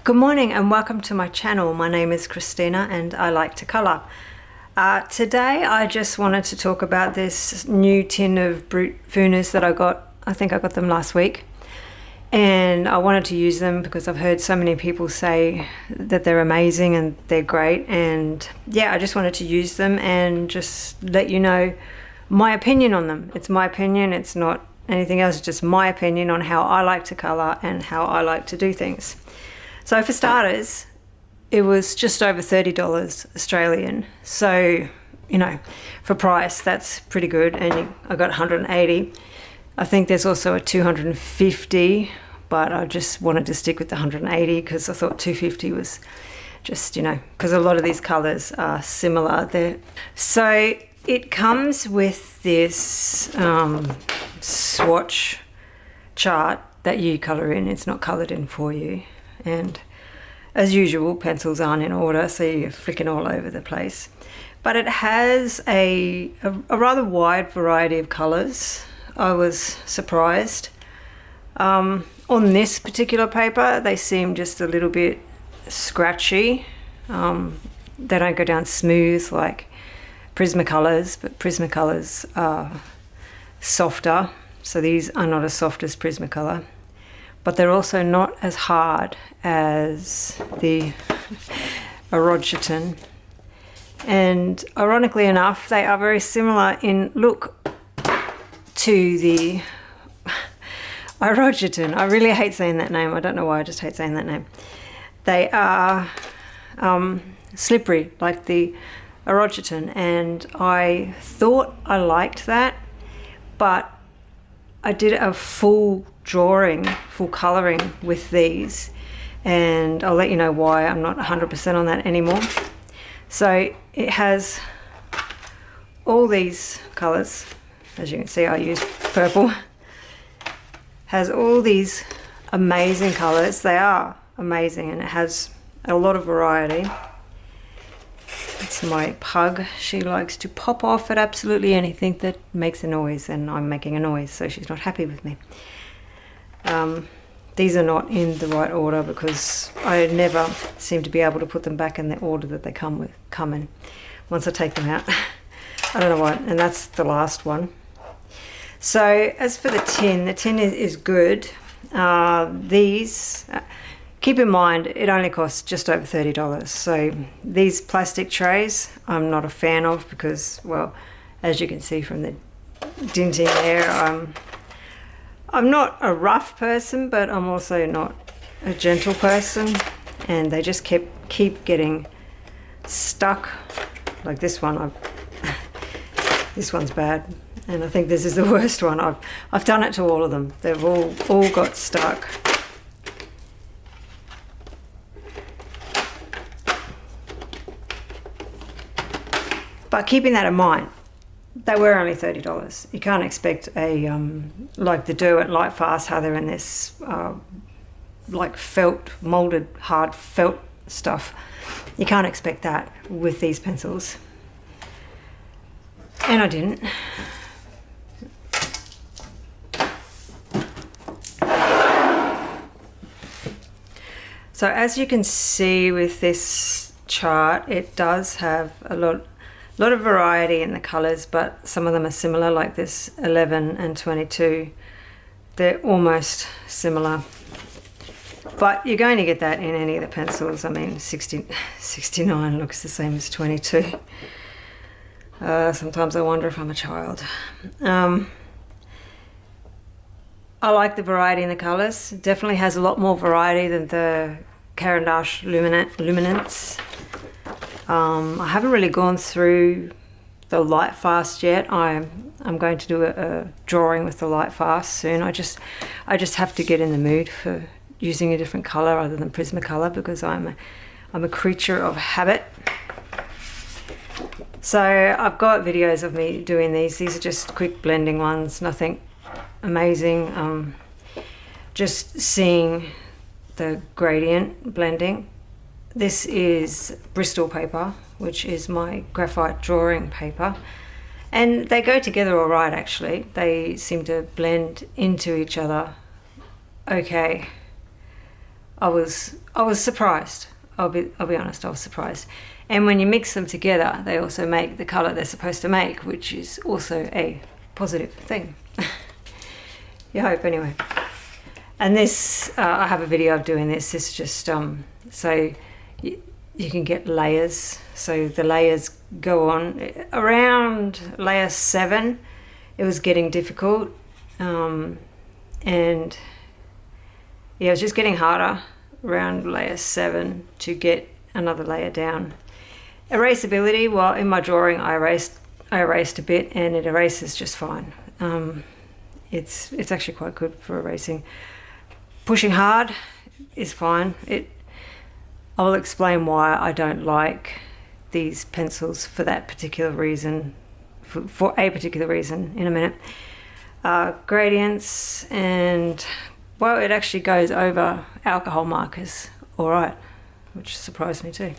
Good morning and welcome to my channel. My name is Christina and I like to colour. Today I just wanted to talk about this new tin of Brutfuners that I got. I think I got them last week. And I wanted to use them because I've heard so many people say that they're amazing and they're great. And yeah, I just wanted to use them and just let you know my opinion on them. It's my opinion, it's not anything else, it's just my opinion on how I like to colour and how I like to do things. So for starters, it was just over $30 Australian. So, you know, for price, that's pretty good. And I got 180. I think there's also a 250, but I just wanted to stick with the 180 because I thought 250 was just, you know, because a lot of these colours are similar there. So it comes with this swatch chart that you colour in. It's not coloured in for you. And as usual, pencils aren't in order, so you're flicking all over the place. But it has a rather wide variety of colours. I was surprised. On this particular paper, they seem just a little bit scratchy. They don't go down smooth like Prismacolors, but Prismacolors are softer. So these are not as soft as Prismacolor. But they're also not as hard as the Orogeton. And ironically enough, they are very similar in look to the Orogeton. I really hate saying that name. I don't know why, I just hate saying that name. They are slippery like the Orogeton, and I thought I liked that, but I did a full drawing, full colouring with these, and I'll let you know why I'm not 100% on that anymore. So it has all these colours. As you can see, I use purple. Has all these amazing colours. They are amazing, and it has a lot of variety. It's my pug. She likes to pop off at absolutely anything that makes a noise, and I'm making a noise, so she's not happy with me. These are not in the right order because I never seem to be able to put them back in the order that they come in once I take them out. I don't know why, and that's the last one. So as for the tin is good. These, keep in mind, it only costs just over $30. So these plastic trays I'm not a fan of because, well, as you can see from the dinting there, I'm not a rough person, but I'm also not a gentle person, and they just keep getting stuck. Like this one, this one's bad, and I think this is the worst one. I've done it to all of them. They've all got stuck. But keeping that in mind, they were only $30. You can't expect a, like the Do It Light Fast, how they're in this like felt, moulded, hard felt stuff. You can't expect that with these pencils. And I didn't. So as you can see with this chart, it does have a lot of variety in the colours, but some of them are similar, like this 11 and 22. They're almost similar. But you're going to get that in any of the pencils. I mean, 69 looks the same as 22. Sometimes I wonder if I'm a child. I like the variety in the colours. It definitely has a lot more variety than the Caran d'Ache Luminance. I haven't really gone through the Light Fast yet. I'm going to do a drawing with the Light Fast soon. I just have to get in the mood for using a different colour other than Prismacolor because I'm a creature of habit. So I've got videos of me doing these. These are just quick blending ones, nothing amazing. Just seeing the gradient blending. This is Bristol paper, which is my graphite drawing paper, and they go together all right actually. They seem to blend into each other okay. I was surprised. I'll be honest, I was surprised. And when you mix them together, they also make the color they're supposed to make, which is also a positive thing. You hope, anyway. And this, I have a video of doing this. This is just so you can get layers. So the layers go on around layer 7. It was getting difficult, and yeah, it was just getting harder around layer 7 to get another layer down. Erasability, well, in my drawing I erased a bit, and it erases just fine. It's actually quite good for erasing. Pushing hard is fine. I will explain why I don't like these pencils for that particular reason, for a particular reason, in a minute. Gradients, and well, it actually goes over alcohol markers all right, which surprised me too.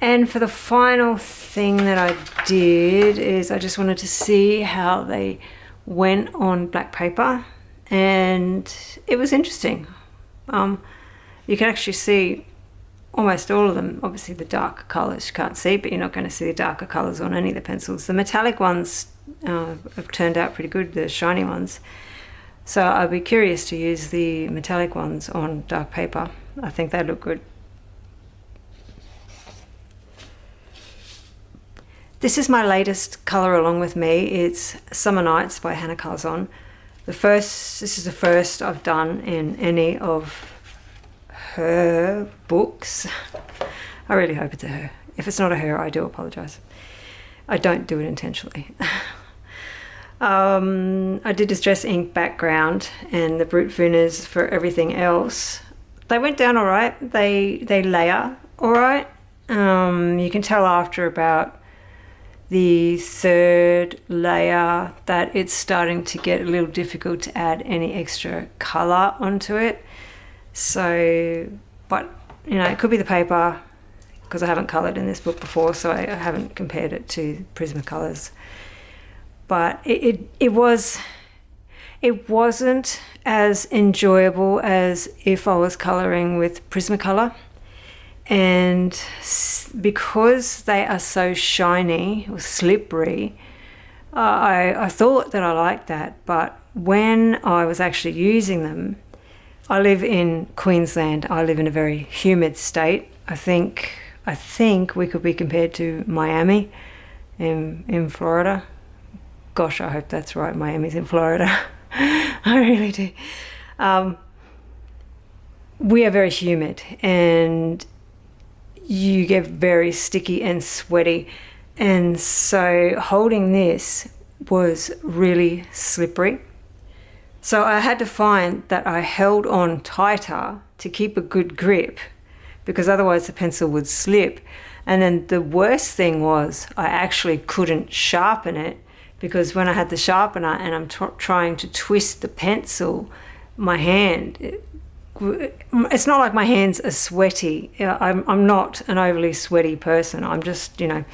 And for the final thing that I did is I just wanted to see how they went on black paper, and it was interesting. You can actually see almost all of them. Obviously the darker colours you can't see, but you're not going to see the darker colours on any of the pencils. The metallic ones have turned out pretty good, the shiny ones. So I'd be curious to use the metallic ones on dark paper. I think they look good. This is my latest colour along with me. It's Summer Nights by Hannah Carzon. This is the first I've done in any of her books. I really hope it's a her. If it's not a her, I do apologise. I don't do it intentionally. I did Distress Ink background and the Brutfuners for everything else. They went down all right. They layer all right. You can tell after about the third layer that it's starting to get a little difficult to add any extra colour onto it. So, but you know, it could be the paper, because I haven't coloured in this book before, so I haven't compared it to Prismacolors. But it wasn't as enjoyable as if I was colouring with Prismacolor. And because they are so shiny or slippery, I thought that I liked that. But when I was actually using them, I live in Queensland. I live in a very humid state. I think we could be compared to Miami in Florida. Gosh, I hope that's right. Miami's in Florida. I really do. We are very humid, and you get very sticky and sweaty. And so holding this was really slippery. So I had to find that I held on tighter to keep a good grip, because otherwise the pencil would slip. And then the worst thing was I actually couldn't sharpen it, because when I had the sharpener and I'm trying to twist the pencil, my hand, it's not like my hands are sweaty. I'm not an overly sweaty person. I'm just, you know,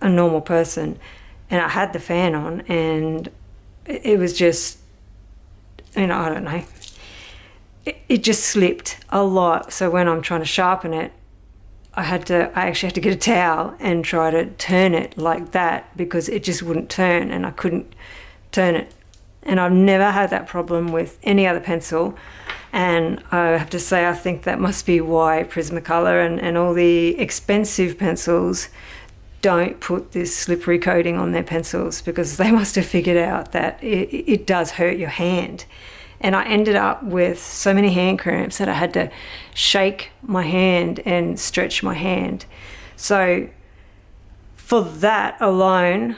a normal person. And I had the fan on, and it was just, you know, I don't know. It just slipped a lot. So when I'm trying to sharpen it, I actually had to get a towel and try to turn it like that, because it just wouldn't turn, and I couldn't turn it. And I've never had that problem with any other pencil. And I have to say, I think that must be why Prismacolor and all the expensive pencils don't put this slippery coating on their pencils, because they must have figured out that it does hurt your hand. And I ended up with so many hand cramps that I had to shake my hand and stretch my hand. So for that alone,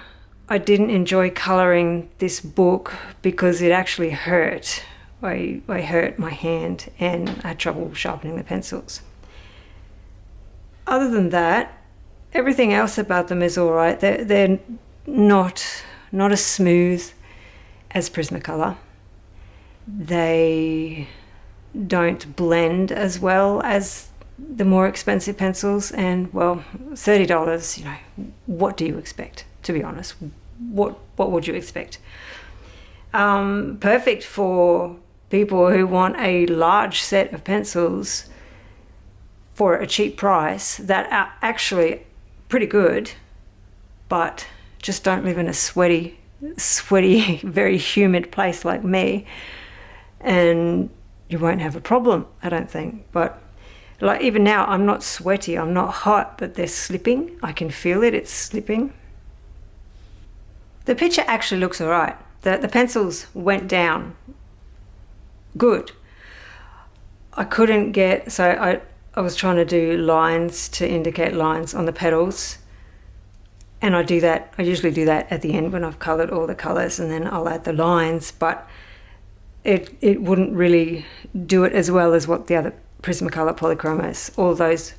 I didn't enjoy colouring this book, because it actually hurt. I hurt my hand and I had trouble sharpening the pencils. Other than that, everything else about them is all right. They're not as smooth as Prismacolor. They don't blend as well as the more expensive pencils. And well, $30, you know, what do you expect, to be honest? What would you expect? Perfect for people who want a large set of pencils for a cheap price that are actually pretty good, but just don't live in a sweaty, very humid place like me, and you won't have a problem, I don't think. But like even now, I'm not sweaty, I'm not hot, but they're slipping. I can feel it, it's slipping. The picture actually looks all right. The pencils went down good. I couldn't get, so I was trying to do lines to indicate lines on the petals, and I usually do that at the end when I've coloured all the colours, and then I'll add the lines, but it wouldn't really do it as well as what the other Prismacolor polychromos, all those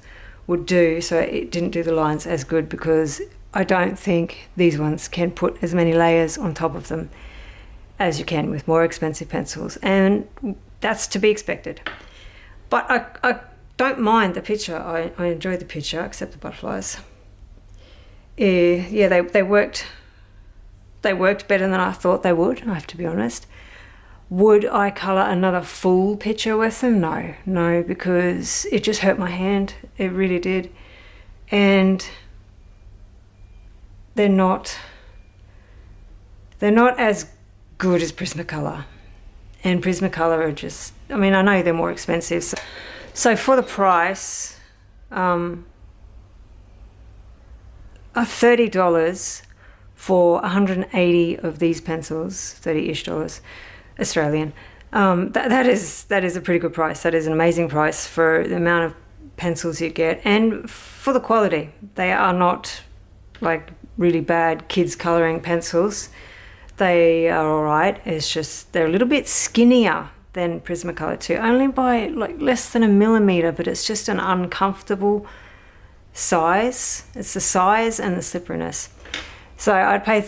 would do, so it didn't do the lines as good because I don't think these ones can put as many layers on top of them as you can with more expensive pencils, and that's to be expected. But I don't mind the picture. I enjoy the picture, except the butterflies. Yeah, they worked better than I thought they would, I have to be honest. Would I colour another full picture with them? No, because it just hurt my hand. It really did. And they're not as good as Prismacolor. And Prismacolor are just, I mean, I know they're more expensive. So for the price, $30 for 180 of these pencils, $30-ish Australian. That is a pretty good price. That is an amazing price for the amount of pencils you get and for the quality. They are not like really bad kids colouring pencils. They are all right. It's just they're a little bit skinnier than Prismacolor 2, only by like less than 1 millimeter, but it's just an uncomfortable size. It's the size and the slipperiness. So I'd pay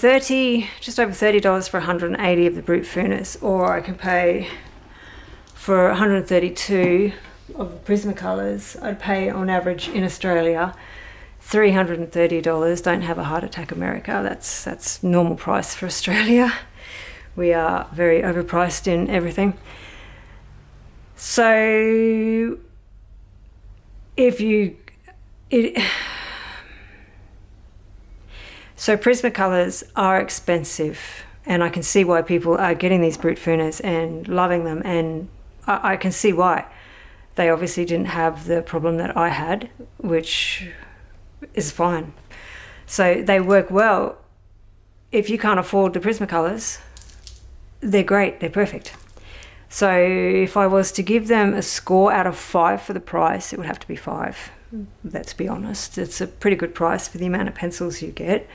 just over $30 for 180 of the Brutfuners, or I can pay for 132 of the Prismacolors. I'd pay on average in Australia $330. Don't have a heart attack, America. That's normal price for Australia. We are very overpriced in everything. So So Prismacolors are expensive, and I can see why people are getting these Brutfuners and loving them, and I can see why. They obviously didn't have the problem that I had, which is fine. So they work well. If you can't afford the Prismacolors, they're great, they're perfect. So if I was to give them a score out of 5 for the price, it would have to be 5. Let's be honest. It's a pretty good price for the amount of pencils you get.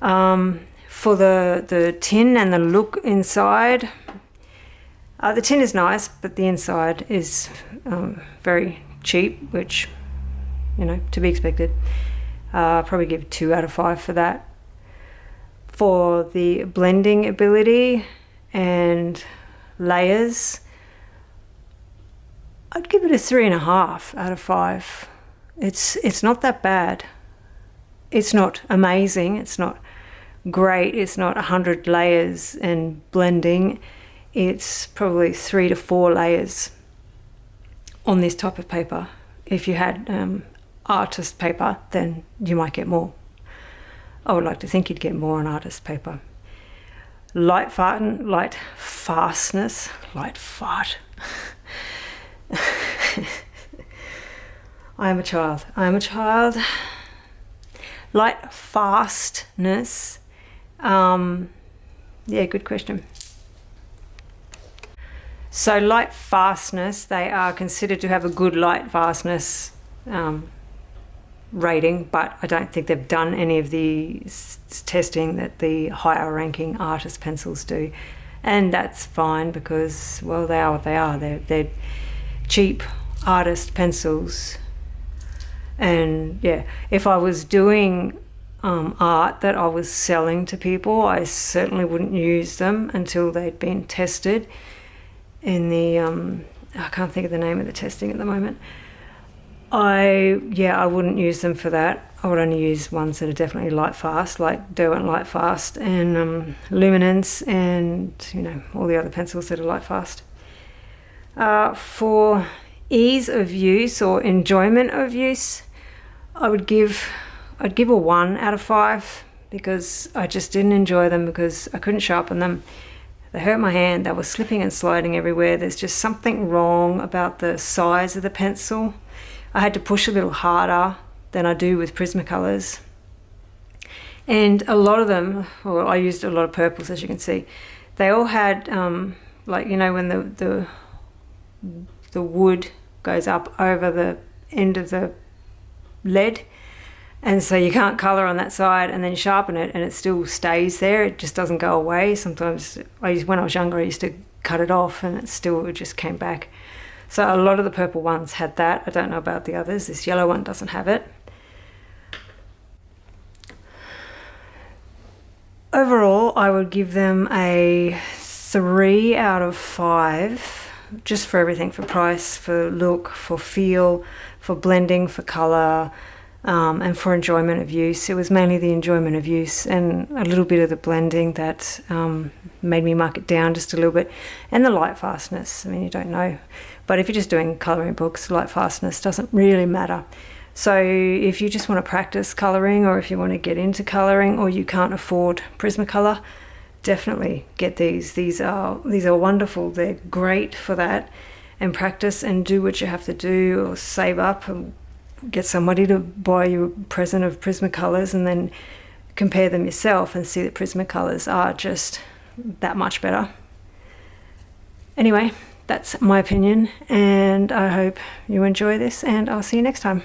For the tin and the look inside, the tin is nice, but the inside is very cheap, which, you know, to be expected. Probably give 2 out of 5 for that. For the blending ability and layers, I'd give it a 3.5 out of 5. It's not that bad. It's not amazing. It's not great. It's not 100 layers and blending. It's probably 3 to 4 layers on this type of paper. If you had artist paper, then you might get more. I would like to think you'd get more on artist paper. Light fart. I am a child. Light fastness. Yeah, good question. So light fastness, they are considered to have a good light fastness rating, but I don't think they've done any of the testing that the higher ranking artist pencils do. And that's fine because, well, they are what they are. They're cheap artist pencils. And yeah, if I was doing art that I was selling to people, I certainly wouldn't use them until they'd been tested in the I can't think of the name of the testing at the moment. I wouldn't use them for that. I would only use ones that are definitely light fast, like Derwent Light Fast and Luminance, and you know, all the other pencils that are light fast. For ease of use or enjoyment of use, I'd give a 1 out of 5 because I just didn't enjoy them because I couldn't sharpen them. They hurt my hand, they were slipping and sliding everywhere. There's just something wrong about the size of the pencil. I had to push a little harder than I do with Prismacolors. And a lot of them, well, I used a lot of purples, as you can see. They all had, like, you know, when the wood goes up over the end of the lead, and so you can't color on that side and then sharpen it and it still stays there. It just doesn't go away. Sometimes when I was younger, I used to cut it off and it just came back. So a lot of the purple ones had that. I don't know about the others. This yellow one doesn't have it. Overall, I would give them a 3 out of 5, just for everything, for price, for look, for feel, for blending, for color, and for enjoyment of use. It was mainly the enjoyment of use and a little bit of the blending that made me mark it down just a little bit, and the light fastness. I mean, you don't know, but if you're just doing colouring books, light fastness doesn't really matter. So if you just want to practice colouring, or if you want to get into colouring, or you can't afford Prismacolor, definitely get these. These are wonderful. They're great for that, and practice and do what you have to do, or save up and get somebody to buy you a present of Prismacolors, and then compare them yourself and see that Prismacolors are just that much better. Anyway, that's my opinion, and I hope you enjoy this, and I'll see you next time.